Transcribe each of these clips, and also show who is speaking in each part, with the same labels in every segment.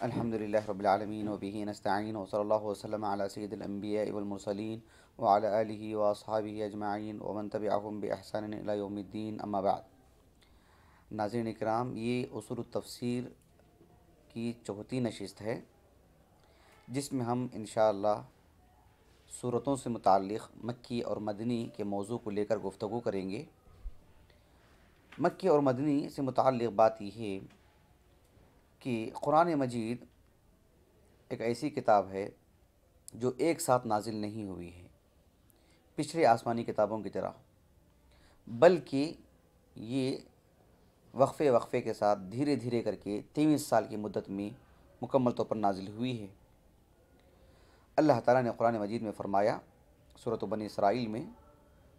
Speaker 1: अल्हम्दुलिल्लाहि रब्बिल आलमीन व बिही नस्तईन व सल्लल्लाहु वसल्लम अला सय्यिदिल अंबिया वल मुरसलीन व अला आलिहि व अस्हाबिहि अजमाइन व मन तबिअहुम बि ihसान इला यौमिद्दीन अम्मा बाद। नाज़रीन इकराम, ये उसूल तफ़सीर की चौथी नशिस्त है जिसमें हम इंशाअल्लाह सूरतों से मुताल्लिक़ मक्की और मदनी के मौजू को लेकर गुफ्तगू करेंगे। मक्की और मदनी से मुताल्लिक़ बात यह है कि कुरान मजीद एक ऐसी किताब है जो एक साथ नाजिल नहीं हुई है पिछले आसमानी किताबों की तरह, बल्कि ये वक्फ़े वक्फ़े के साथ धीरे धीरे करके 23 साल की मुद्दत में मुकम्मल तौर पर नाजिल हुई है। अल्लाह ताला ने कुरान मजीद में फ़रमाया सूरत बनी इसराइल में,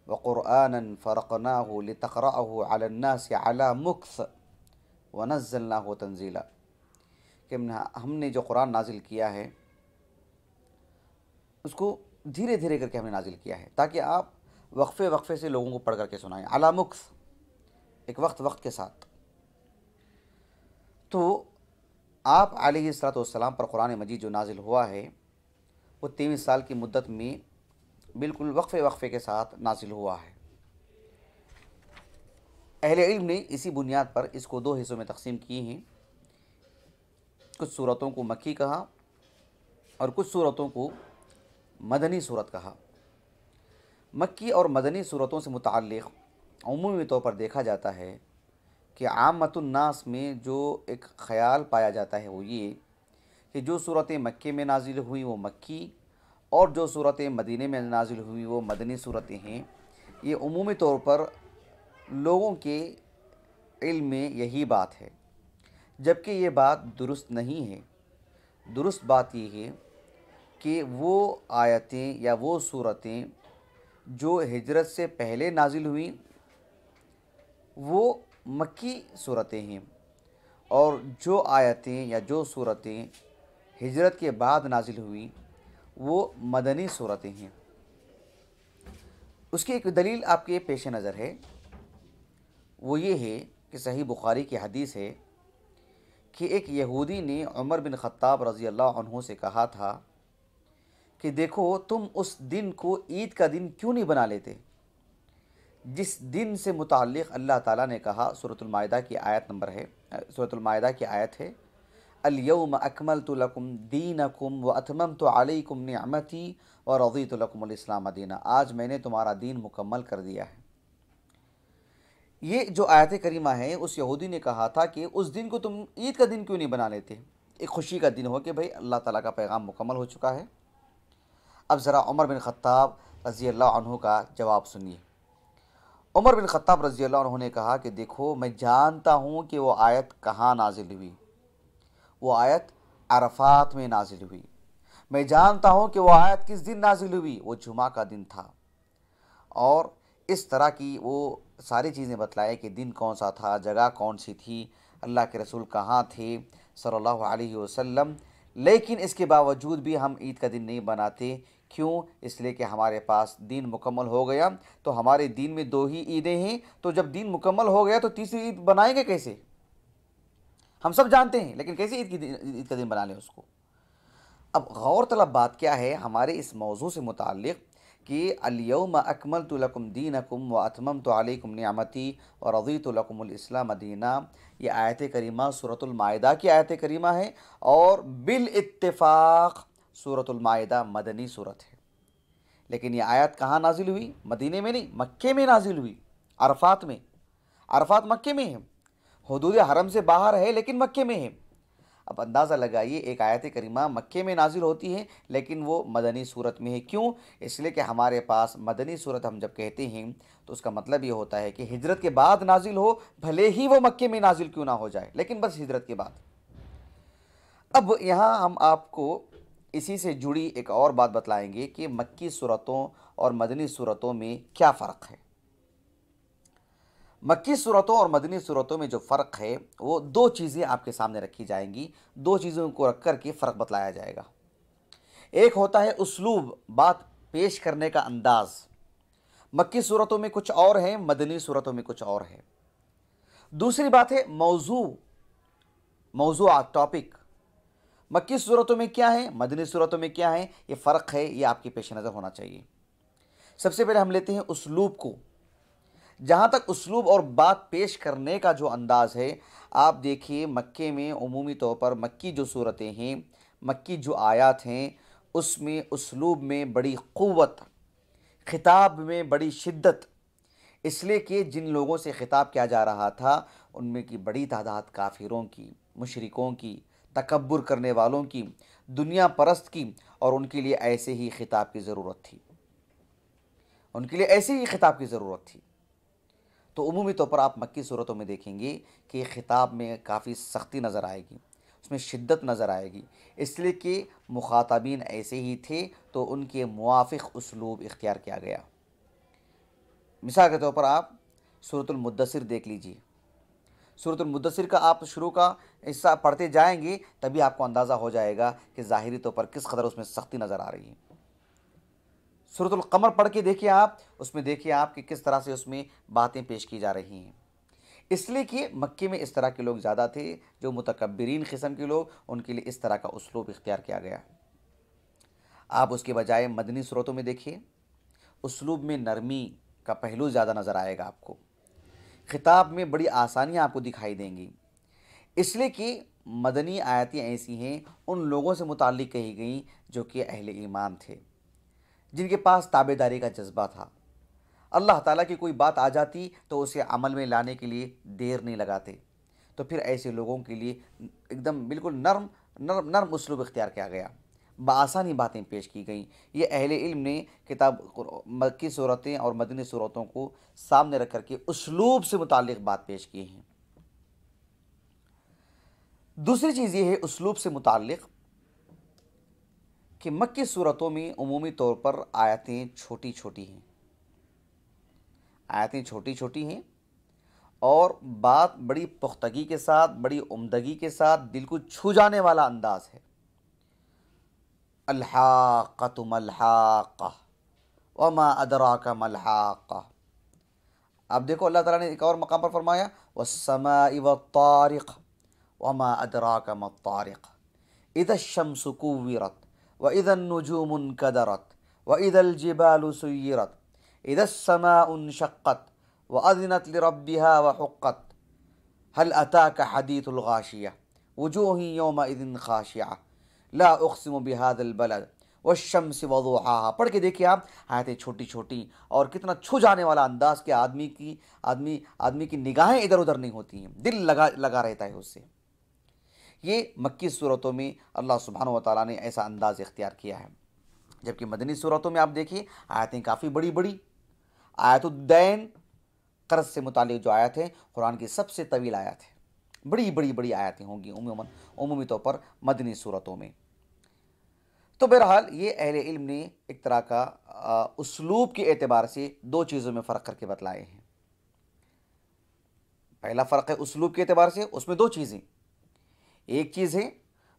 Speaker 1: व क़ुरआनन फ़रक़नाहु लितक़रअहु अलन्नासि अला मुक्स व नज़्ज़लनाहु तंज़ीला, कि हमने जो कुरान नाजिल किया है उसको धीरे धीरे करके हमने नाजिल किया है ताकि आप वक्फ़े वक्फ़े से लोगों को पढ़ करके सुनाएं। अला मुक्स, एक वक्त के साथ। तो आप अलैहिस्सलातु वस्सलाम पर कुरान मजीद जो नाजिल हुआ है वो 23 साल की मुद्दत में बिल्कुल वक्फ़े वक्फ़े के साथ नाजिल हुआ है। अहले इल्म ने इसी बुनियाद पर इसको दो हिस्सों में तकसीम किए हैं। कुछ सूरतों को मक्की कहा और कुछ सूरतों को मदनी सूरत कहा। मक्की और मदनी सूरतों से मुताल्लिक़ उमूमी तौर पर देखा जाता है कि आमतुन नास में जो एक ख़याल पाया जाता है वो ये कि जो सूरतें मक्के में नाजिल हुई वो मक्की और जो सूरतें मदीने में नाजिल हुई वो मदनी सूरतें हैं। ये उमूमी तौर पर लोगों के इल्म में यही बात है, जबकि ये बात दुरुस्त नहीं है। दुरुस्त बात ये है कि वो आयतें या वो सूरतें जो हिजरत से पहले नाजिल हुई वो मक्की सूरतें हैं और जो आयतें या जो सूरतें हिजरत के बाद नाजिल हुई वो मदनी सूरतें हैं। उसकी एक दलील आपके पेश नज़र है, वो ये है कि सही बुखारी की हदीस है कि एक यहूदी ने उमर बिन ख़त्ताब रज़ी अल्लाह अन्हु से कहा था कि देखो, तुम उस दिन को ईद का दिन क्यों नहीं बना लेते जिस दिन से मुताल्लिक़ अल्लाह ताला ने कहा। सूरतुल माइदा की आयत नंबर है, सूरतुल माइदा की आयत है, अल यौम अकमलतु लकुम दीनकुम व अतममतु अलैकुम निअमती व रज़ीतु लकुमुल इस्लाम दीना। आज मैंने तुम्हारा दीन मुकम्मल कर दिया है। ये जो आयत करीमा है, उस यहूदी ने कहा था कि उस दिन को तुम ईद का दिन क्यों नहीं बना लेते, एक खुशी का दिन हो कि भाई अल्लाह ताला का पैगाम मुकम्मल हो चुका है। अब ज़रा उमर बिन ख़त्ताब रज़ी अल्लाह अन्हु का जवाब सुनिए। उमर बिन ख़त्ताब रज़ी अल्लाह अन्हु ने कहा कि देखो, मैं जानता हूँ कि वो आयत कहाँ नाजिल हुई। वो आयत अरफात में नाजिल हुई। मैं जानता हूँ कि वो आयत किस दिन नाजिल हुई, वो जुमा का दिन था। और इस तरह की वो सारी चीज़ें बतलाए कि दिन कौन सा था, जगह कौन सी थी, अल्लाह के रसूल कहाँ थे सल्लल्लाहु अलैहि वसल्लम। लेकिन इसके बावजूद भी हम ईद का दिन नहीं बनाते। क्यों? इसलिए कि हमारे पास दीन मुकम्मल हो गया। तो हमारे दीन में दो ही ईदें हैं, तो जब दीन मुकम्मल हो गया तो तीसरी ईद बनाएंगे कैसे? हम सब जानते हैं, लेकिन कैसे ईद का दिन बना लें उसको। अब गौर तलब बात क्या है हमारे इस मौजू से मुताल्लिक़ कि अल यौम अकमलतु लकुम दीनकुम व अतममतु अलैकुम निअमती व रज़ीतु लकुमुल इस्लाम दीना। ये आयत करीमा सूरतुल माइदा की आयत करीमा है और बिल इत्तिफ़ाक़ सूरतुल माइदा मदनी सूरत है। लेकिन ये आयत कहाँ नाजिल हुई? मदीने में नहीं, मक्के में नाजिल हुई, अरफात में। अरफात मक्के में है, हुदूद हरम से बाहर है लेकिन मक्के में है। अब अंदाज़ा लगाइए, एक आयत करीमा मक्के में नाजिल होती है लेकिन वो मदनी सूरत में है। क्यों? इसलिए कि हमारे पास मदनी सूरत हम जब कहते हैं तो उसका मतलब ये होता है कि हिजरत के बाद नाजिल हो, भले ही वो मक्के में नाजिल क्यों ना हो जाए, लेकिन बस हिजरत के बाद। अब यहाँ हम आपको इसी से जुड़ी एक और बात बतलाएंगे कि मक्की सूरतों और मदनी सूरतों में क्या फ़र्क है। मक्की सूरतों और मदनी सूरतों में जो फ़र्क है वो दो चीज़ें आपके सामने रखी जाएंगी। दो चीज़ों को रख कर के फ़र्क बतलाया जाएगा। एक होता है उसलूब, बात पेश करने का अंदाज़। मक्की सूरतों में कुछ और है, मदनी सूरतों में कुछ और है। दूसरी बात है मौजू, टॉपिक। मक्की सूरतों में क्या है, मदनी सूरतों में क्या है, ये फ़र्क है, ये आपके पेश नज़र होना चाहिए। सबसे पहले हम लेते हैं उस्लूब को। जहाँ तक उस्लूब और बात पेश करने का जो अंदाज़ है, आप देखिए मक्के में उमूमी तौर पर मक्की जो सूरतें हैं, मक्की जो आयात हैं, उसमें उस्लूब में बड़ी क़ुव्वत, खिताब में बड़ी शिद्दत, इसलिए कि जिन लोगों से खिताब किया जा रहा था उनमें की बड़ी तादाद काफिरों की, मुशरिकों की, तकब्बुर करने वालों की, दुनिया परस्त की, और उनके लिए ऐसे ही खिताब की ज़रूरत थी, उनके लिए ऐसे ही खिताब की ज़रूरत थी। तो उमूमी तौर पर आप मक्की सूरतों में देखेंगे कि खिताब में काफ़ी सख्ती नज़र आएगी, उसमें शिद्दत नज़र आएगी, इसलिए कि मुखातबीन ऐसे ही थे तो उनके मुवाफ़िक़ उसलूब इख्तियार किया गया। मिसाल के तौर पर आप सूरतुल मुद्दसिर देख लीजिए। सूरतुल मुद्दसिर का आप शुरू का हिस्सा पढ़ते जाएंगे तभी आपको अंदाज़ा हो जाएगा कि ज़ाहिरी तौर पर किस कदर उसमें सख्ती नज़र आ रही है। सूरतुल कमर पढ़ के देखिए आप, उसमें देखिए आप कि किस तरह से उसमें बातें पेश की जा रही हैं। इसलिए कि मक्के में इस तरह के लोग ज़्यादा थे, जो मुतकब्बिरीन किस्म के लोग, उनके लिए इस तरह का उसलूब इख्तियार किया गया। आप उसके बजाय मदनी सूरतों में देखिए, उसलूब में नरमी का पहलू ज़्यादा नज़र आएगा आपको, खिताब में बड़ी आसानियाँ आपको दिखाई देंगी, इसलिए कि मदनी आयतें ऐसी हैं उन लोगों से मुताल्लिक़ कही गई जो कि अहले ईमान थे, जिनके पास ताबेदारी का जज्बा था। अल्लाह ताला की कोई बात आ जाती तो उसे अमल में लाने के लिए देर नहीं लगाते, तो फिर ऐसे लोगों के लिए एकदम बिल्कुल नरम नरम नरम उसलूब इख्तियार किया गया, बआसानी बातें पेश की गई। ये अहले इल्म ने किताब मक्की सूरतें और मदनी सूरतों को सामने रख करके उसलूब से मुताल्लिक़ बात पेश की हैं। दूसरी चीज़ ये है उसलूब से मुताल्लिक़ कि मक्की सूरतों में उमूमी तौर पर आयतें छोटी छोटी हैं, आयतें छोटी छोटी हैं और बात बड़ी पुख्तगी के साथ, बड़ी उम्दगी के साथ, दिल को छू जाने वाला अंदाज है। अल्हाक़तु मल्हाक़ा वमा अदराका मल्हाक़ा। आप देखो अल्लाह ताला ने एक और मकाम पर फरमाया वस्समाइ वत्तारिक़ वमा अदराका मत्तारिक़ इज़ा शम्सु कुव्विरत व इज़ा नुजूमु इनकदरत व इज़ल जिबालु सुय्यिरत इज़ा समाउ इंशक़्क़त व अज़िनत लिरब्बिहा व हुक़्क़त हल अताका हदीथुल गाशिया वुजूहुन यौमइज़िन खाशिआ ला उक़सिमु बिहाज़िल बलद वश्शम्सि वज़ुहाहा। पढ़ के देखिए आप, आयतें छोटी छोटी और कितना छू जाने वाला अंदाज के आदमी की निगाहें इधर उधर नहीं होती हैं, दिल लगा लगा रहता है उससे। ये मक्की सूरतों में अल्लाह सुब्हानहू व तआला ने ऐसा अंदाज़ इख्तियार किया है। जबकि मदनी सूरतों में आप देखिए आयतें काफ़ी बड़ी बड़ी, आयतुद्दैन कर्ज से मुतालिक जो आयत है कुरान की सबसे तवील आयत है, बड़ी बड़ी बड़ी आयतें होंगी उमूमी तौर पर मदनी सूरतों में। तो बहरहाल ये अहले इल्म ने एक तरह का उसलूब के एतबार से दो चीज़ों में फ़र्क करके बतलाए हैं। पहला फ़र्क है उसलूब के एतबार से, उसमें दो चीज़ें, एक चीज़ है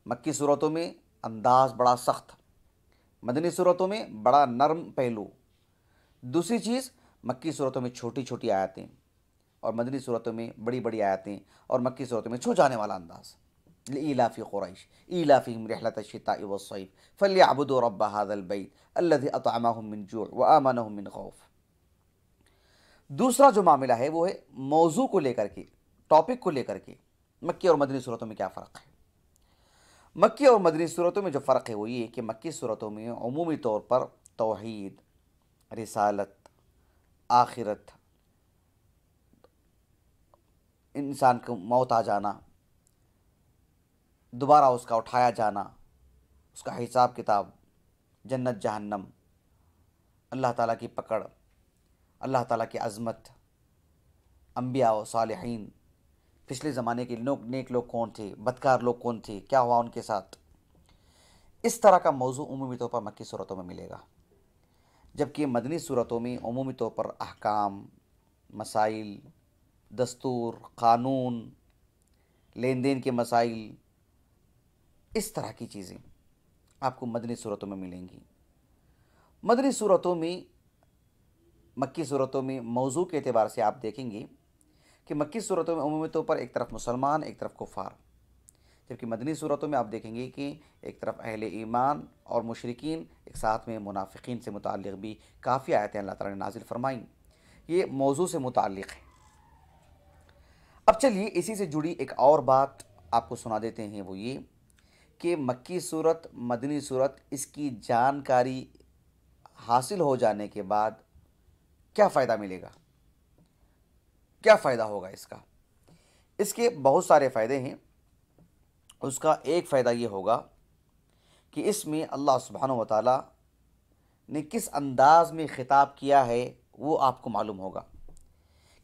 Speaker 1: मक्की सूरतों में अंदाज़ बड़ा सख्त, मदनी सूरतों में बड़ा नरम पहलू। दूसरी चीज़ मक्की सूरतों में छोटी छोटी आयतें और मदनी सूरतों में बड़ी बड़ी आयतें और मक्की सूरतों में छू जाने वाला अंदाज़। लिईलाफ़ि क़ुरैश ईलाफ़िहिम रिहलतश शिताइ वस्सैफ़ फ़ल्यअबुदू रब्ब हाज़ल बैत अल्लज़ी अतअमहुम मिन जूअ व आमनहुम मिन खौफ़। दूसरा जो मामला है वो है मौजू को लेकर के, टॉपिक को लेकर के मक्की और मदनी सूरतों में क्या फ़र्क है। मक्की और मदनी सूरतों में जो फ़र्क है वो ये कि मक्की सूरतों में उमूमी तौर पर तौहीद, रिसालत, आखिरत, इंसान को मौत आ जाना, दोबारा उसका उठाया जाना, उसका हिसाब किताब, जन्नत जहन्नम, अल्लाह ताला की पकड़, अल्लाह ताला की अज़मत, अम्बिया व सालिहीन, पिछले ज़माने के नेक लोग कौन थे, बदकार लोग कौन थे, क्या हुआ उनके साथ, इस तरह का मौजू उमूमी तौर पर मक्की सूरतों में मिलेगा। जबकि मदनी सूरतों में उमूमी तौर पर अहकाम, मसाइल, दस्तूर, क़ानून, लेन देन के मसाइल, इस तरह की चीज़ें आपको मदनी सूरतों में मिलेंगी। मदनी सूरतों में, मक्की सूरतों में मौजू के एतबार से आप देखेंगे कि मक्की सूरतों में उमूमी तौर पर एक तरफ मुसलमान, एक तरफ कुफ़ार, जबकि मदनी सूरतों में आप देखेंगे कि एक तरफ अहले ईमान और मुशरिकीन, एक साथ में मुनाफिकीन से मुताल्लिक़ भी काफ़ी आयतें अल्लाह ताला ने नाजिल फरमाई। ये मौजू से मुताल्लिक़ है। अब चलिए इसी से जुड़ी एक और बात आपको सुना देते हैं, वो ये कि मक्की सूरत, मदनी सूरत, इसकी जानकारी हासिल हो जाने के बाद क्या फ़ायदा मिलेगा, क्या फ़ायदा होगा इसका। इसके बहुत सारे फ़ायदे हैं। उसका एक फ़ायदा ये होगा कि इसमें अल्लाह सुब्हानहू व तआला ने किस अंदाज में ख़िताब किया है वो आपको मालूम होगा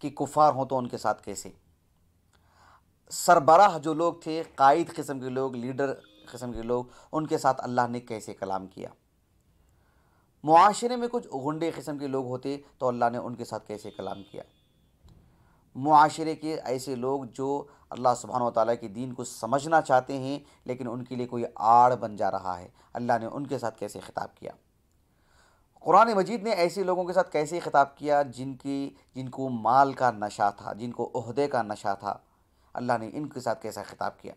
Speaker 1: कि कुफ़ार हों तो उनके साथ कैसे, सरबराह जो लोग थे, कायद किस्म के लोग, लीडर किस्म के लोग, उनके साथ अल्लाह ने कैसे कलाम किया। मुआशरे में कुछ गुंडे किस्म के लोग होते तो अल्लाह ने उनके साथ कैसे कलाम किया। मुआशरे के ऐसे लोग जो अल्लाह सुब्हानहू व तआला के दीन को समझना चाहते हैं लेकिन उनके लिए कोई आड़ बन जा रहा है, अल्लाह ने उनके साथ कैसे ख़िताब किया। कुरान मजीद ने ऐसे लोगों के साथ कैसे ख़िताब किया जिनको माल का नशा था, जिनको ओहदे का नशा था, अल्लाह ने इनके साथ कैसा ख़िताब किया।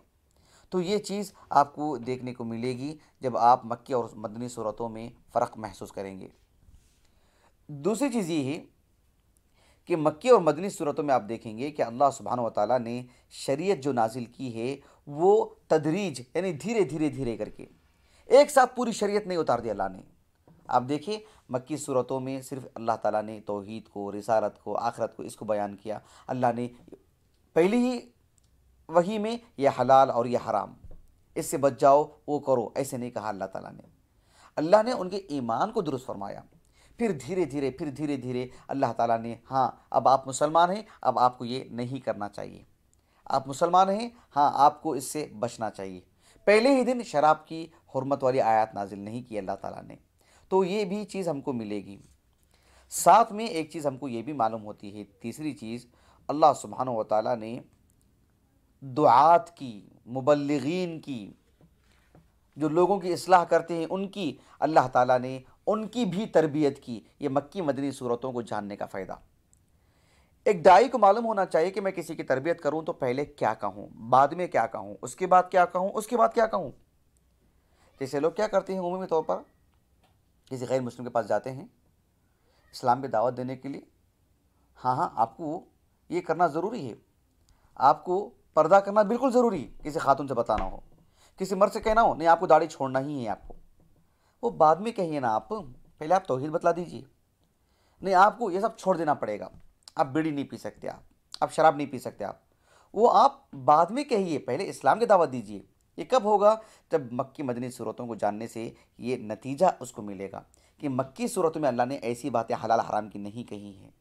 Speaker 1: तो ये चीज़ आपको देखने को मिलेगी जब आप मक्की और मदनी सूरतों में फ़र्क महसूस करेंगे। दूसरी चीज़ ये है कि मक्की और मदनी सूरतों में आप देखेंगे कि अल्लाह सुब्हानहू व तआला ने शरीयत जो नाजिल की है वो तदरीज यानी धीरे धीरे धीरे करके, एक साथ पूरी शरीयत नहीं उतार दी अल्लाह ने। आप देखिए मक्की सूरतों में सिर्फ अल्लाह ताला ने तौहीद को, रिसालत को, आखिरत को, इसको बयान किया। अल्लाह ने पहली ही वही में यह हलाल और यह हराम, इससे बच जाओ, वो करो, ऐसे नहीं कहा अल्लाह ताला ने। अल्लाह ने उनके ईमान को दुरुस्त फरमाया। फिर धीरे धीरे अल्लाह ताला ने, हाँ अब आप मुसलमान हैं, अब आपको ये नहीं करना चाहिए, आप मुसलमान हैं, हाँ आपको इससे बचना चाहिए। पहले ही दिन शराब की हुर्मत वाली आयत नाजिल नहीं की अल्लाह ताला ने। तो ये भी चीज़ हमको मिलेगी। साथ में एक चीज़ हमको ये भी मालूम होती है, तीसरी चीज़, अल्लाह सुब्हानहू व तआला ने दुआत की, मुबल्लिगीन की, जो लोगों की इस्लाह करते हैं उनकी, अल्लाह ताला ने उनकी भी तरबियत की। ये मक्की मदनी सूरतों को जानने का फ़ायदा। एक दाई को मालूम होना चाहिए कि मैं किसी की तरबियत करूं तो पहले क्या कहूं, बाद में क्या कहूं, उसके बाद क्या कहूं, उसके बाद क्या कहूं। जैसे लोग क्या करते हैं, उमूमी तौर पर किसी गैर मुस्लिम के पास जाते हैं इस्लाम की दावत देने के लिए। हाँ हाँ, आपको ये करना ज़रूरी है, आपको पर्दा करना बिल्कुल ज़रूरी है। किसी खातून से बताना हो, किसी मर्द से कहना हो, नहीं आपको दाढ़ी छोड़ना ही है, आपको वो बाद में कहिए ना, आप पहले आप तौहीद बतला दीजिए। नहीं आपको ये सब छोड़ देना पड़ेगा, आप बीड़ी नहीं पी सकते, आप शराब नहीं पी सकते, वो आप बाद में कहिए, पहले इस्लाम की दावत दीजिए। ये कब होगा, जब मक्की मदनी सूरतों को जानने से ये नतीजा उसको मिलेगा कि मक्की सूरतों में अल्लाह ने ऐसी बातें हलाल हराम की नहीं कही हैं।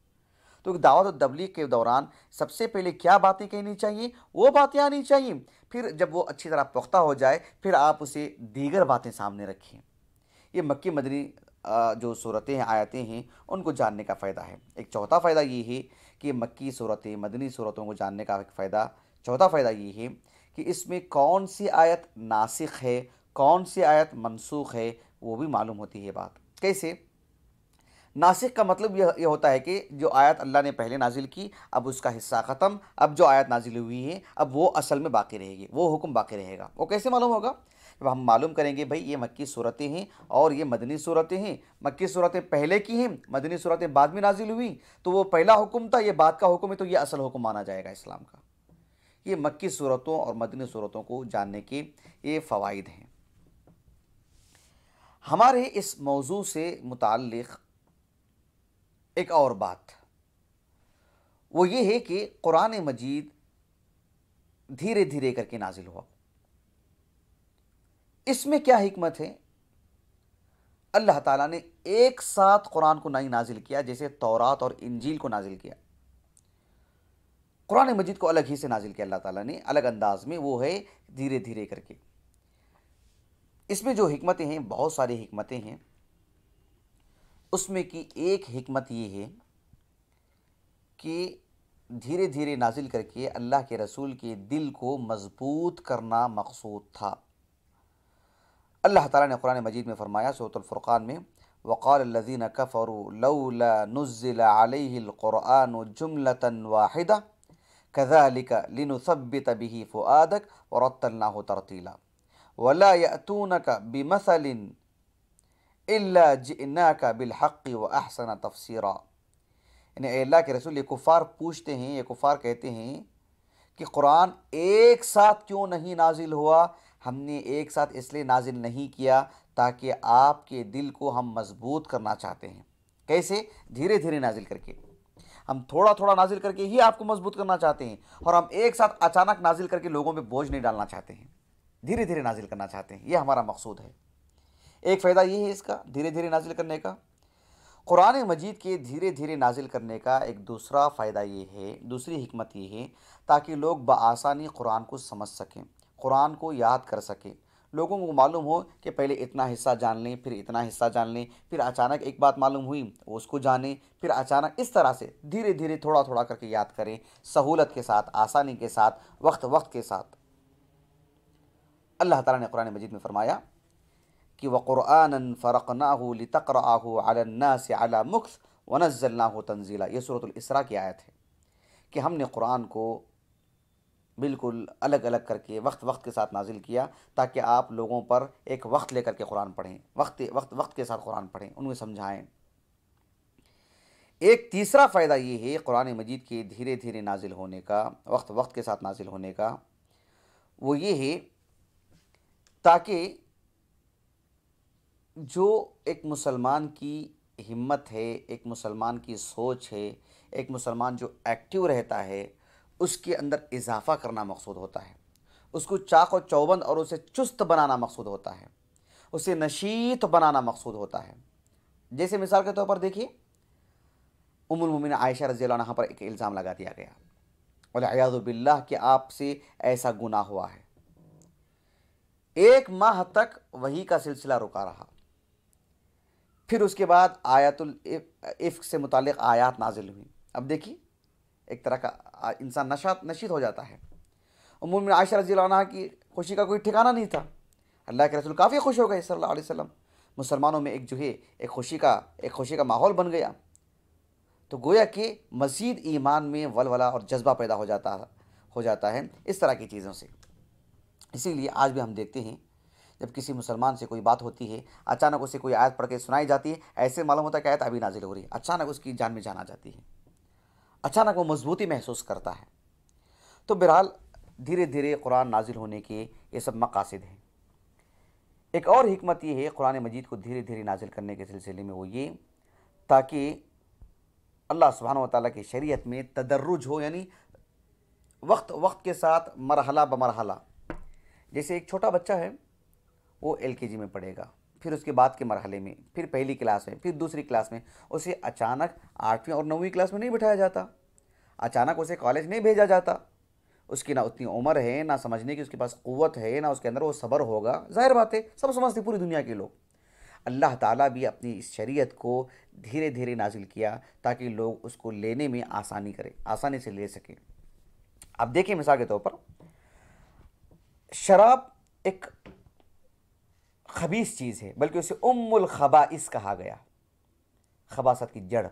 Speaker 1: तो दावत और तबलीग के दौरान सबसे पहले क्या बातें कहनी चाहिए, वो बातें आनी चाहिए। फिर जब वो अच्छी तरह पुख्ता हो जाए फिर आप उसे दीगर बातें सामने रखें। ये मक्की मदनी जो सूरतें हैं, आयतें हैं, उनको जानने का फ़ायदा है। एक चौथा फ़ायदा ये है कि मक्की सूरतें, मदनी सूरतों को जानने का एक फ़ायदा, चौथा फ़ायदा ये है कि इसमें कौन सी आयत नासिख है, कौन सी आयत मनसूख है, वो भी मालूम होती है बात। कैसे? नासिख का मतलब यह होता है कि जो आयत अल्लाह ने पहले नाजिल की, अब उसका हिस्सा ख़त्म, अब जो आयत नाजिल हुई है अब वो असल में बाकी रहेगी, वो हुक्म बाकी रहेगा। वो कैसे मालूम होगा? जब हम मालूम करेंगे भाई ये मक्की सूरतें हैं और ये मदनी सूरतें हैं, मक्की सूरतें पहले की हैं, मदनी सूरतें बाद में नाजिल हुई, तो वो पहला हुक्म था, ये बाद का हुक्म है, तो ये असल हुक्म माना जाएगा इस्लाम का। ये मक्की सूरतों और मदनी सूरतों को जानने के ये फ़वाइद हैं। हमारे इस मौजू से मुताल्लिक़ एक और बात वो ये है कि कुरान मजीद धीरे धीरे करके नाजिल हुआ। इसमें क्या हिकमत है? अल्लाह ताला ने एक साथ कुरान को नहीं नाजिल किया जैसे तौरात और इंजील को नाजिल किया। कुरान मजीद को अलग ही से नाजिल किया अल्लाह ताला ने, अलग अंदाज में, वो है धीरे धीरे करके। इसमें जो हिकमतें हैं, बहुत सारी हिकमतें हैं। उसमें की एक हिकमत ये है कि धीरे धीरे नाजिल करके अल्लाह के रसूल के दिल को मजबूत करना मकसूद था। अल्लाह ताला ने कुरान मजीद में फरमाया सूरह अल-फुरक़ान में, वक़ालल्लज़ीना कफ़रू लौला नुज़्ज़िला अलैहिल क़ुरआनु जुमलतन वाहिदा कज़ालिका लिनुसब्बित बिही फ़ुआदक वरत्तलनाहु तरतीला वला यअतूनका बिमसलिन इल्ला जिअनाका बिलहक़्क़ि व अहसन तफ़सीरा। यानी अल्लाह के रसूल, ये कुफ़ार पूछते हैं, ये कुफ़ार कहते हैं कि कुरान एक साथ क्यों नहीं नाजिल हुआ। हमने एक साथ इसलिए नाजिल नहीं किया ताकि आपके दिल को हम मजबूत करना चाहते हैं। कैसे? धीरे धीरे नाजिल करके, हम थोड़ा थोड़ा नाजिल करके ही आपको मजबूत करना चाहते हैं, और हम एक साथ अचानक नाजिल करके लोगों पे बोझ नहीं डालना चाहते हैं, धीरे धीरे नाजिल करना चाहते हैं। यह हमारा मकसूद है। एक फ़ायदा ये है इसका धीरे धीरे नाजिल करने का। कुरान मजीद के धीरे धीरे नाजिल करने का एक दूसरा फ़ायदा ये है, दूसरी हिकमत ये है, ताकि लोग बआसानी कुरान को समझ सकें, कुरान को याद कर सकें। लोगों को मालूम हो कि पहले इतना हिस्सा जान लें, फिर इतना हिस्सा जान लें, फिर अचानक एक बात मालूम हुई वो उसको जानें, फिर अचानक, इस तरह से धीरे धीरे थोड़ा थोड़ा करके याद करें, सहूलत के साथ, आसानी के साथ, वक्त के साथ। अल्लाह ताला ने कुरान मजीद में फरमाया कि वक़ुरआनन फ़रक़नाहु लितक़रअहु अलन्नासि अला मुक्थ वनज़्ज़लनाहु तंज़ीला। ये सूरतुल इसरा की आयत है कि हमने कुरान को बिल्कुल अलग अलग करके वक्त के साथ नाजिल किया ताकि आप लोगों पर एक वक्त लेकर के कुरान पढ़ें, वक्त के साथ कुरान पढ़ें, उन्हें समझाएं। एक तीसरा फ़ायदा ये है कुरान मजीद के धीरे धीरे नाजिल होने का, वक्त के साथ नाजिल होने का, वो ये है ताकि जो एक मुसलमान की हिम्मत है, एक मुसलमान की सोच है, एक मुसलमान जो एक्टिव रहता है, उसके अंदर इजाफ़ा करना मकसूद होता है, उसको चाक और चौबंद और उसे चुस्त बनाना मकसूद होता है, उसे नशीत बनाना मकसूद होता है। जैसे मिसाल के तौर पर देखिए, उम्मुल मोमिनीन आयशा रज़ियल्लाहु अन्हा पर एक इल्ज़ाम लगा दिया गया, वलियाज़ु बिल्लाह, कि आपसे ऐसा गुनाह हुआ है। 1 माह तक वही का सिलसिला रुका रहा, फिर उसके बाद आयतुल इफ़्क से मुतालिक आयात नाजिल हुई। अब देखिए, एक तरह का इंसान नशीत हो जाता है। उम्मुल मोमिनीन आयशा रज़ियल्लाहु अन्हा की खुशी का कोई ठिकाना नहीं था। अल्लाह के रसूल काफ़ी खुश हो गए सल्लल्लाहु अलैहि वसल्लम। मुसलमानों में एक जो है एक खुशी का माहौल बन गया। तो गोया कि मज़ीद ईमान में वलवला और जज्बा पैदा हो जाता है इस तरह की चीज़ों से। इसीलिए आज भी हम देखते हैं, जब किसी मुसलमान से कोई बात होती है, अचानक उसे कोई आयत पढ़ के सुनाई जाती है, ऐसे मालूम होता है कि आयत अभी नाजिल हो रही है, अचानक उसकी जान में जान आ जाती है, अचानक वो मजबूती महसूस करता है। तो बहरहाल धीरे धीरे कुरान नाजिल होने के ये सब मकासद हैं। एक और हिकमत ये है कुरान मजीद को धीरे धीरे नाजिल करने के सिलसिले में, वो ये ताकि अल्लाह सुब्हानहू व तआला की शरीयत में तदर्रुज हो, यानी वक्त के साथ, मरहला बमरहला। जैसे एक छोटा बच्चा है, वो LKG में पढ़ेगा, फिर उसके बाद के मरहले में, फिर पहली क्लास में, फिर दूसरी क्लास में, उसे अचानक 8वीं और 9वीं क्लास में नहीं बिठाया जाता, अचानक उसे कॉलेज नहीं भेजा जाता। उसकी ना उतनी उम्र है, ना समझने की उसके पास क़ुव्वत है, ना उसके अंदर वो सब्र होगा। ज़ाहिर बात है, सब समझते पूरी दुनिया के लोग। अल्लाह ताला भी अपनी इस शरीयत को धीरे धीरे नाजिल किया ताकि लोग उसको लेने में आसानी करें, आसानी से ले सकें। अब देखिए, मिसाल के तौर पर शराब एक खबीस चीज़ है, बल्कि उसे उम्मुल खबाइस कहा गया, खबासत की जड़।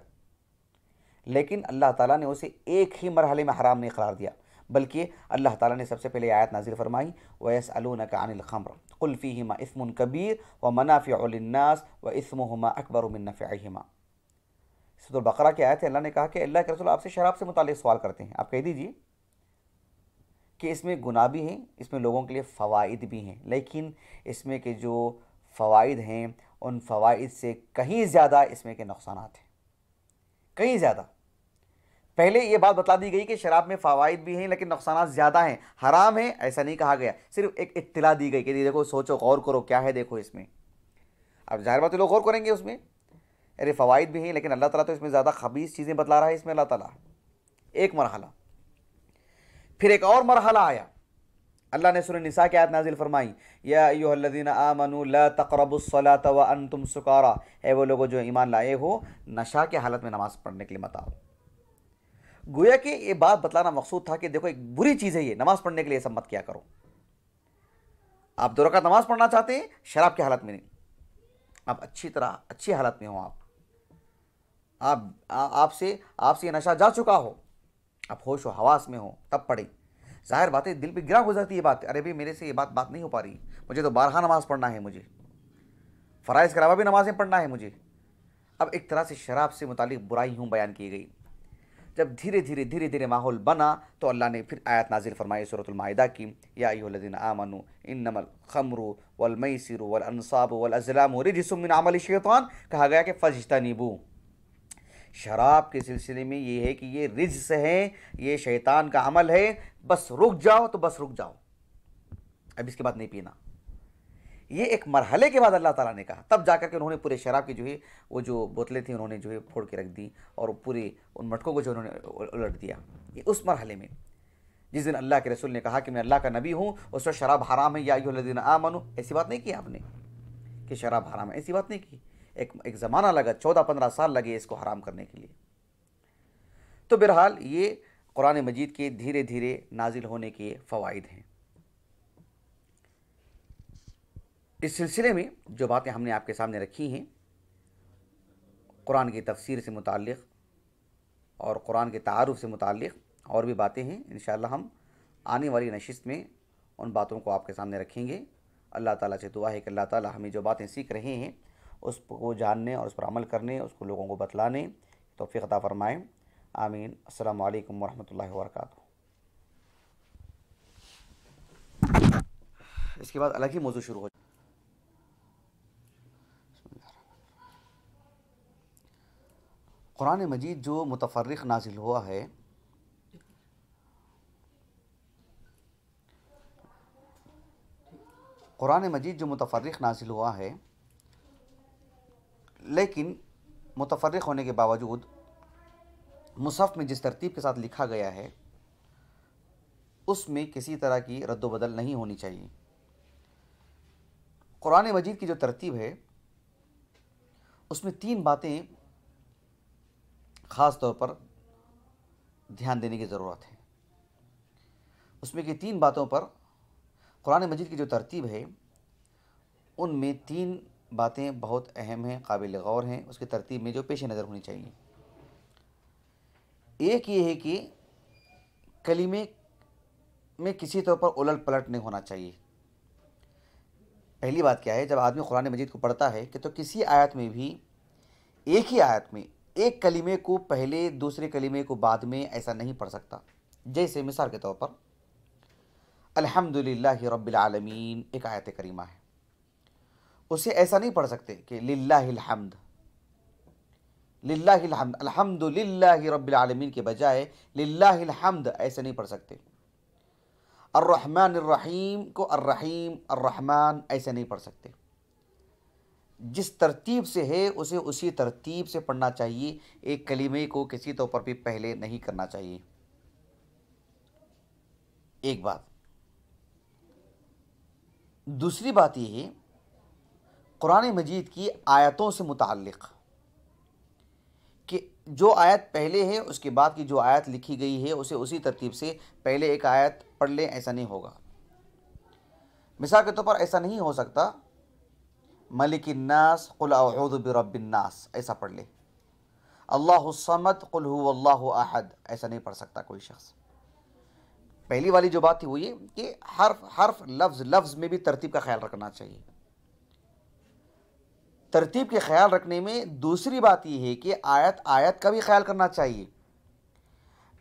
Speaker 1: लेकिन अल्लाह ताला ने उसे एक ही मरहले में हराम नहीं करार दिया, बल्कि अल्लाह ताला ने सबसे पहले आयत नाजिल फरमाई, वयसअलूनका अनिल खम्र कुल फ़ीहिमा इस्मुन कबीर व मनाफ़िउ लिन्नास व इस्मुहुमा अकबर मिन नफ़इहिमा। सूरह बकरा की आयत है, अल्लाह ने कहा कि अल्लाह के रसूल आपसे शराब से मुताल्लिक़ सवाल करते हैं, आप कह दीजिए कि इसमें गुनाह भी हैं, इसमें लोगों के लिए फ़वाइद भी हैं, लेकिन इसमें के जो फ़वाइद हैं उन फ़वाइद से कहीं ज़्यादा इसमें के नुक़सानात हैं, कहीं ज़्यादा। पहले ये बात बता दी गई कि शराब में फ़वाइद भी हैं लेकिन नुक़सानात ज़्यादा हैं, हराम है ऐसा नहीं कहा गया, सिर्फ एक इत्तिला दी गई कि देखो, सोचो, गौर करो, क्या है देखो इसमें। अब ज़ाहिर बात है लोग गौर करेंगे उसमें, अरे फ़वाइद भी हैं, लेकिन अल्लाह ताला तो इसमें ज़्यादा खबीस चीज़ें बतला रहा है इसमें अल्लाह ताला। एक मरहला, फिर एक और मरहला आया, अल्लाह ने सूरह निसा की आयत नाजिल फरमाई, या अय्युहल्लज़ीना आमनू ला तक़रबुस्सलात व अंतुम सुकारा, ए वो लोगो जो ईमान लाए हो, नशा के हालत में नमाज़ पढ़ने के लिए मत आओ। गोया कि ये बात बतलाना मकसूद था कि देखो, एक बुरी चीज़ है ये, नमाज़ पढ़ने के लिए सब मत किया करो। आप 2 रकात नमाज़ पढ़ना चाहते हैं, शराब की हालत में नहीं, आप अच्छी तरह अच्छी हालत में हो, आपसे ये नशा जा चुका हो, आप होश व हवास में हो तब पढ़ें। ज़ाहिर बात है दिल पे गिरा गुजरती है बात, अरे भाई मेरे से ये बात नहीं हो पा रही, मुझे तो बारहा नमाज़ पढ़ना है, मुझे फ़राइज़ के अलावा भी नमाज़ें पढ़ना है मुझे। अब एक तरह से शराब से मुतालिक बुराई यूँ बयान की गई। जब धीरे धीरे माहौल बना तो अल्लाह ने फिर आयत नाजिल फरमाई सूरतुल माइदा की, या अय्युहल्लज़ीना आमनू इन्नमल खम्रु वल मैसिरु वल अंसाबु वल अज़लामु रिजसुम मिन अमलि शैतान। कहा गया कि फज्तनिबू, शराब के सिलसिले में ये है कि ये रिज्स है, ये शैतान का अमल है, बस रुक जाओ तो बस रुक जाओ, अब इसके बाद नहीं पीना। ये एक मरहले के बाद अल्लाह ताला ने कहा, तब जाकर के उन्होंने पूरे शराब की जो है वो जो बोतलें थी उन्होंने जो है फोड़ के रख दी और पूरे उन मटकों को जो उन्होंने उलट दिया। ये उस मरहले में जिस दिन अल्लाह के रसूल ने कहा कि मैं अल्लाह का नबी हूँ, उस वक्त शराब हराम है, या अय्युहल्लज़ीना आमनू, ऐसी बात नहीं की आपने कि शराब हराम है, ऐसी बात नहीं की। एक ज़माना लगा, 14-15 साल लगे इसको हराम करने के लिए। तो बहरहाल ये कुरान मजीद के धीरे धीरे नाजिल होने के फ़वाइद हैं। इस सिलसिले में जो बातें हमने आपके सामने रखी हैं कुरान की तफसीर से मुताल्लिक़ और कुरान के तारुफ़ से मुताल्लिक़ और भी बातें हैं, इंशाअल्लाह हम आने वाली नशिस्त में उन बातों को आपके सामने रखेंगे। अल्लाह ताला से दुआ है कि अल्लाह ताला हमें जो बातें सीख रहे हैं उसको जानने और उस पर अमल करने, उसको लोगों को बतलाने तौफ़ीक़ अता फ़रमाएँ। आमीन। अस्सलामु अलैकुम वरहमतुल्लाहि वबरकातुहू। इसके बाद अलग ही मौजू शुरू हो। कुरान मजीद जो मुतफ़र्रिक़ नाजिल हुआ है, कुरान मजीद जो मुतफ़र्रिक़ नाजिल हुआ है, लेकिन मुतफ़र्रिक़ होने के बावजूद मुसहफ़ में जिस तरतीब के साथ लिखा गया है उसमें किसी तरह की रद्द बदल नहीं होनी चाहिए। कुरान मजीद की जो तरतीब है उसमें 3 बातें ख़ास तौर पर ध्यान देने की ज़रूरत है। उसमें की 3 बातों पर कुरान मजीद की जो तरतीब है उनमें 3 बातें बहुत अहम हैं, काबिल गौर हैं, उसकी तरतीब में जो पेश नज़र होनी चाहिए। एक ये है कि कलीमे में किसी तौर पर उलट पलट नहीं होना चाहिए। पहली बात क्या है, जब आदमी कुरान मजीद को पढ़ता है कि तो किसी आयत में भी एक ही आयत में एक कलीमे को पहले दूसरे कलीमे को बाद में ऐसा नहीं पढ़ सकता। जैसे मिसाल के तौर पर अल्हम्दुलिल्लाहि रब्बिल आलमीन एक आयत करीमा है, उसे ऐसा नहीं पढ़ सकते कि लिल्लाहिल हम्द, लिल्लाहिल हम्द, अल्हम्दुलिल्लाहि रब्बिल आलमीन के बजाय लिल्लाहिल हम्द ऐसे नहीं पढ़ सकते। अर्रहमानिर रहीम को अर्रहीम अर्रहमान ऐसे नहीं पढ़ सकते। जिस तरतीब से है उसे उसी तरतीब से पढ़ना चाहिए, एक कलीमे को किसी तौर पर भी पहले नहीं करना चाहिए। एक बात। दूसरी बात यह है कुरान मजीद की आयतों से मुताल्लिक़ कि जो आयत पहले है उसके बाद की जो आयत लिखी गई है उसे उसी तरतीब से पहले एक आयत पढ़ लें, ऐसा नहीं होगा। मिसाल के तौर पर ऐसा नहीं हो सकता मलिकिन्नास कुल अऊज़ु बिरब्बिन्नास ऐसा पढ़ ले, अल्लाहुस समद कुल हुवल्लाहु अहद ऐसा नहीं पढ़ सकता कोई शख्स। पहली वाली जो बात थी वो ये कि हर्फ हर्फ लफ्ज़ लफ्ज़ में भी तरतीब का ख्याल रखना चाहिए। तरतीब के ख्याल रखने में दूसरी बात यह है कि आयत आयत का भी ख्याल करना चाहिए।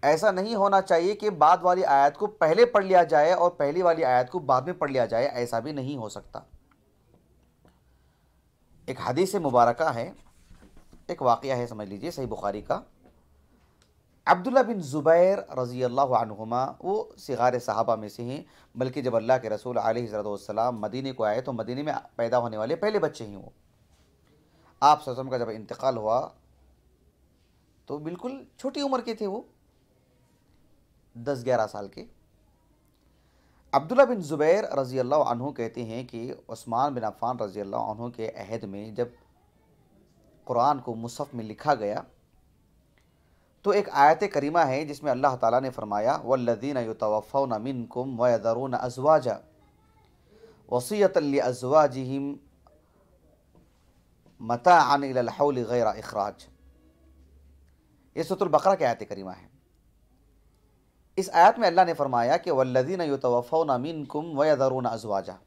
Speaker 1: ऐसा नहीं होना चाहिए कि बाद वाली आयत को पहले पढ़ लिया जाए और पहली वाली आयत को बाद में पढ़ लिया जाए, ऐसा भी नहीं हो सकता। एक हदीस मुबारका है, एक वाक़या है, समझ लीजिए, सही बुखारी का। अब्दुल्ला बिन ज़ुबैर रज़ी अल्लाहु अन्हुमा वो सिगार सहाबा में से हैं, बल्कि जब अल्लाह के रसूल अलैहिस्सलाम मदीने को आए तो मदीने में पैदा होने वाले पहले बच्चे हैं वो। आप सल्लल्लाहु अलैहि वसल्लम का जब इंतकाल हुआ तो बिल्कुल छोटी उम्र के थे वो, 10-11 साल के। अब्दुल्ला बिन ज़ुबैर रज़ी अल्लाहु अन्हु कहते हैं कि उस्मान बिन अफ़्फ़ान रज़ी अल्लाहु अन्हु के अहद में जब कुरान को मुसहफ़ में लिखा गया तो एक आयत करीमा है जिसमें अल्लाह ताला ने फरमाया वल्लज़ीना युतवफ़्फ़ौना मिनकुम व यज़रूना अज़वाजा वसियतन लिअज़वाजिहिम मताअन इलल हौल गैर इखराज। ये सूरह अल बकरा की आयत करीमा है। इस आयत में अल्लाह ने फरमाया कि वल्लज़ीना युतवफ़ौना मिनकुम व यज़रूना अज़वाजा,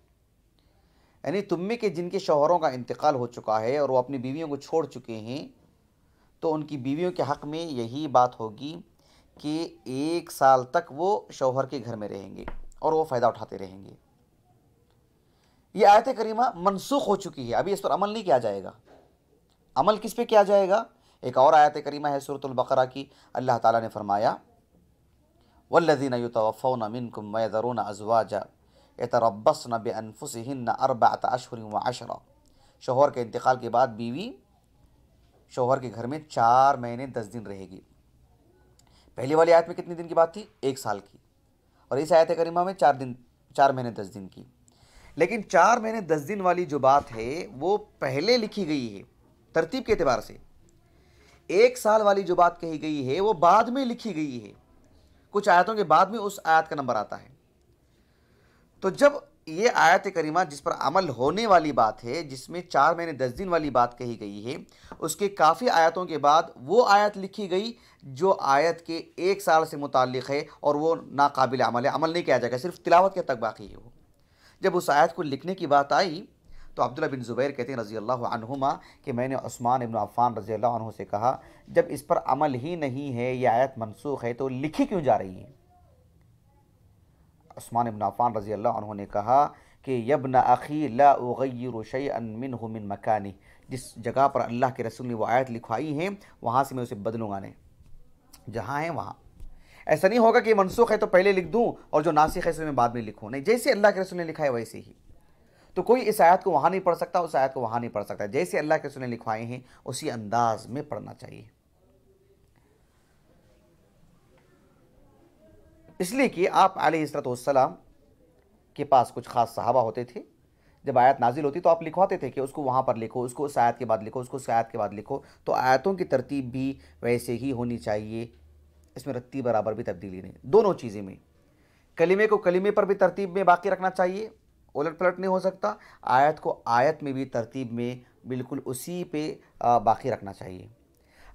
Speaker 1: यानी तुम में के जिनके शौहरों का इंतकाल हो चुका है और वो अपनी बीवियों को छोड़ चुके हैं, तो उनकी बीवियों के हक़ में यही बात होगी कि 1 साल तक वो शौहर के घर में रहेंगे और वो फ़ायदा उठाते रहेंगे। ये आयत करीमा मनसूख हो चुकी है, अभी इस पर अमल नहीं किया जाएगा। अमल किस पे किया जाएगा? एक और आयत करीमा है सूरतुल बकरा की, अल्लाह ताला ने फरमाया वल्लज़ीना युतवफ़ौना मिनकुम व यज़रूना अज़वाजा यतरब्बस्न बिअन्फुसिहिन्न अर्बअत अशहुरिन व अशरा, शौहर के इंतकाल के बाद बीवी शौहर के घर में 4 महीने 10 दिन रहेगी। पहली वाली आयत में कितने दिन की बात थी? 1 साल की। और इस आयत करीमा में 4 महीने 10 दिन की। लेकिन 4 महीने 10 दिन वाली जो बात है वो पहले लिखी गई है तरतीब के एतबार से। 1 साल वाली जो बात कही गई है वो बाद में लिखी गई है, कुछ आयतों के बाद में उस आयत का नंबर आता है। तो जब ये आयत करीमा जिस पर अमल होने वाली बात है, जिसमें 4 महीने 10 दिन वाली बात कही गई है, उसके काफ़ी आयतों के बाद वो आयत लिखी गई जो आयत के 1 साल से मुताल्लिक़ है और वो नाकाबिल अमल है, अमल नहीं किया जाएगा, सिर्फ तिलावत के तक बाकी है वो। जब उस आयत को लिखने की बात आई तो अब्दुल्लाह बिन ज़ुबैर कहते हैं रज़ी अल्लाह अन्हुमा कि मैंने उस्मान इब्न अफ़्फ़ान रज़ी अल्लाह अन्हु से कहा, जब इस पर अमल ही नहीं है, ये आयत मनसूख है, तो लिखी क्यों जा रही है? उस्मान इब्न अफ़्फ़ान रज़ी अल्लाह अन्हु ने कहा कि यब्न अख़ी ला उग़य्यिरु शैअन मिन्हु मिन मकानी, जिस जगह पर अल्लाह के रसूल ने वो आयत लिखवाई है वहाँ से मैं उसे बदलूँगा नहीं, जहाँ है वहाँ। ऐसा नहीं होगा कि मनसूख है तो पहले लिख दूँ और जो नासिख है उसे मैं बाद में लिखूँ, नहीं, जैसे अल्लाह के रसूल ने लिखा है वैसे ही। तो कोई इस आयत को वहाँ नहीं पढ़ सकता, उस आयत को वहाँ नहीं पढ़ सकता, जैसे अल्लाह के रसूल ने लिखवाए हैं उसी अंदाज में पढ़ना चाहिए। इसलिए कि आप अलैहिस्सलाम के पास कुछ ख़ास सहाबा होते थे, जब आयत नाजिल होती तो आप लिखवाते थे कि उसको वहाँ पर लिखो, उसको उस आयत के बाद लिखो, उसको उस आयत के बाद लिखो। तो आयतों की तरतीब भी वैसे ही होनी चाहिए, इसमें रत्ती बराबर भी तब्दीली नहीं, दोनों चीज़ें में। कलीमे को कलीमे पर भी तरतीब में बाकी रखना चाहिए, उलट पलट नहीं हो सकता। आयत को आयत में भी तरतीब में बिल्कुल उसी पे बाकी रखना चाहिए।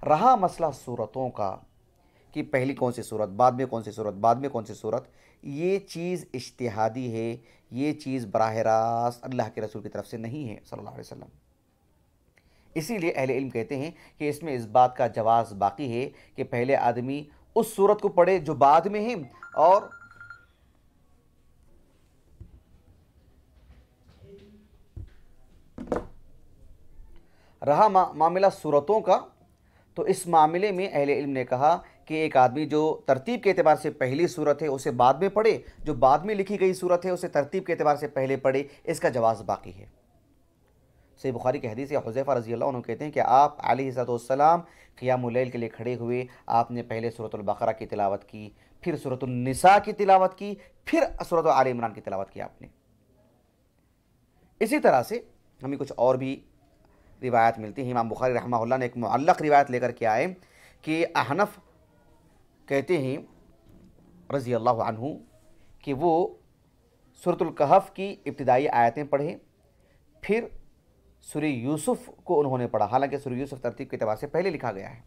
Speaker 1: रहा मसला सूरतों का कि पहली कौन सी सूरत, बाद में कौन सी सूरत, बाद में कौन सी सूरत, ये चीज़ इज्तिहादी है, ये चीज़ बराह रास्त अल्लाह के रसूल की तरफ से नहीं है सल्लल्लाहु अलैहि वसल्लम। इसीलिए अहले इल्म कहते हैं कि इसमें इस बात का जवाज़ बाकी है कि पहले आदमी उस सूरत को पढ़े जो बाद में है, और रहा मामला सूरतों का, तो इस मामले में अहले इल्म ने कहा कि एक आदमी जो तरतीब के एतबार से पहली सूरत है उसे बाद में पढ़े, जो बाद में लिखी गई सूरत है उसे तरतीब के एतबार से पहले पढ़े, इसका जवाज़ बाकी है। सही बुखारी की हदीस है, हुज़ैफ़ा रज़ी अल्लाह अन्हु कहते हैं कि आप अलैहिस्सलाम क़ियामुल लैल के लिए खड़े हुए, आपने पहले सूरतुल बक़रा की तिलावत की, फिर सूरतुन निसा की तिलावत की, फिर सूरत आल इमरान की तिलावत की आपने। इसी तरह से हमें कुछ और भी रिवायत मिलती है। इमाम बुखारी रहमहुल्लाह ने एक मुअल्लक़ रिवायत लेकर के आए कि अहनफ़ कहते हैं रज़ी अल्लाह अन्हु कि वो सूरतुल कहफ़ की इब्तिदाई आयतें पढ़े, फिर सूरह यूसुफ़ को उन्होंने पढ़ा, हालांकि सूरह यूसुफ़ तरतीब के एतबार से पहले लिखा गया है।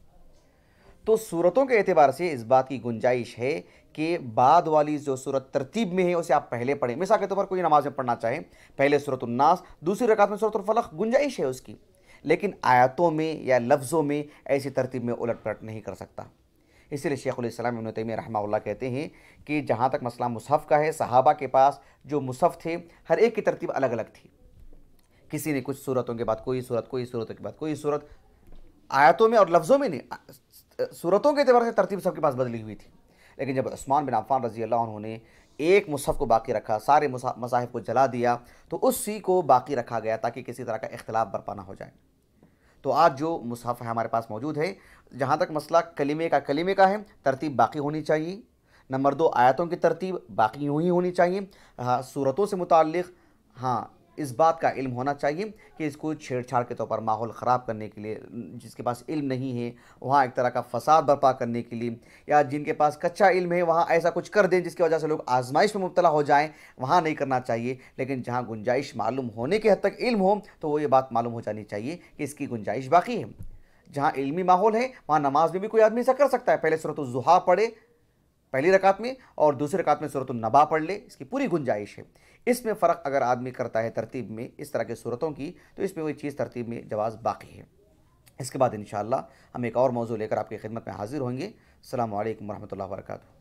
Speaker 1: तो सूरतों के एतबार से इस बात की गुंजाइश है कि बाद वाली जो सूरत तरतीब में है उसे आप पहले पढ़ें। मिसाल के तौर पर कोई नमाज में पढ़ना चाहे, पहले सूरतुन नास, दूसरी रकात में सूरतुल फलक, गुंजाइश है उसकी, लेकिन आयतों में या लफ्ज़ों में ऐसी तरतीब में उलट पलट नहीं कर सकता। इसलिए शेखुल इस्लाम इब्न तैमिया रहमहुल्लाह कहते हैं कि जहाँ तक मसला मुसहफ़ का है, सहाबा के पास जो मुसहफ़ थे हर एक की तरतीब अलग अलग थी। किसी ने कुछ सूरतों के बाद कोई सूरत, कोई सूरतों के बाद कोई सूरत, आयतों में और लफ्ज़ों में नहीं, सूरतों के एतबार से तरतीब सबके पास बदली हुई थी। लेकिन जब उस्मान बिन अफ़्फ़ान रज़ी अल्लाह अन्हु ने एक मुसहफ़ को बाकी रखा, सारे मसाहिफ़ को जला दिया, तो उसी को बाकी रखा गया ताकि किसी तरह का इख्तिलाफ बरपा ना हो जाए। तो आज जो मुसहफ़ है हमारे पास मौजूद है, जहाँ तक मसला कलीमे का है, तरतीब बाकी होनी चाहिए। नंबर 2, आयतों की तरतीब बाकी यूँ ही होनी चाहिए। हाँ, सूरतों से मुताल्लिक़ हाँ इस बात का इल्म होना चाहिए कि इसको छेड़छाड़ के तौर पर माहौल ख़राब करने के लिए, जिसके पास इल्म नहीं है वहाँ एक तरह का फ़साद बर्पा करने के लिए, या जिनके पास कच्चा इल्म है वहाँ ऐसा कुछ कर दें जिसकी वजह से लोग आजमाइश में मुब्तला हो जाएं, वहाँ नहीं करना चाहिए। लेकिन जहाँ गुंजाइश मालूम होने के हद तक इल्म हो तो वो ये बात मालूम हो जानी चाहिए कि इसकी गुंजाइश बाकी है। जहाँ इल्मी माहौल है वहाँ नमाज में भी कोई आदमी ऐसा कर सकता है, पहले सूरत ज़ुहा पढ़े, पहली रकात में और दूसरी रकात में सूरतुन नबा पढ़ ले, इसकी पूरी गुंजाइश है। इसमें फ़र्क अगर आदमी करता है तरतीब में इस तरह के सूरतों की, तो इसमें वही चीज़ तरतीब में जवाज़ बाकी है। इसके बाद इंशाअल्लाह हम एक और मौजू लेकर आपकी खिदमत में हाजिर होंगे। अस्सलामु अलैकुम वरहमतुल्लाहि वबरकातुहू।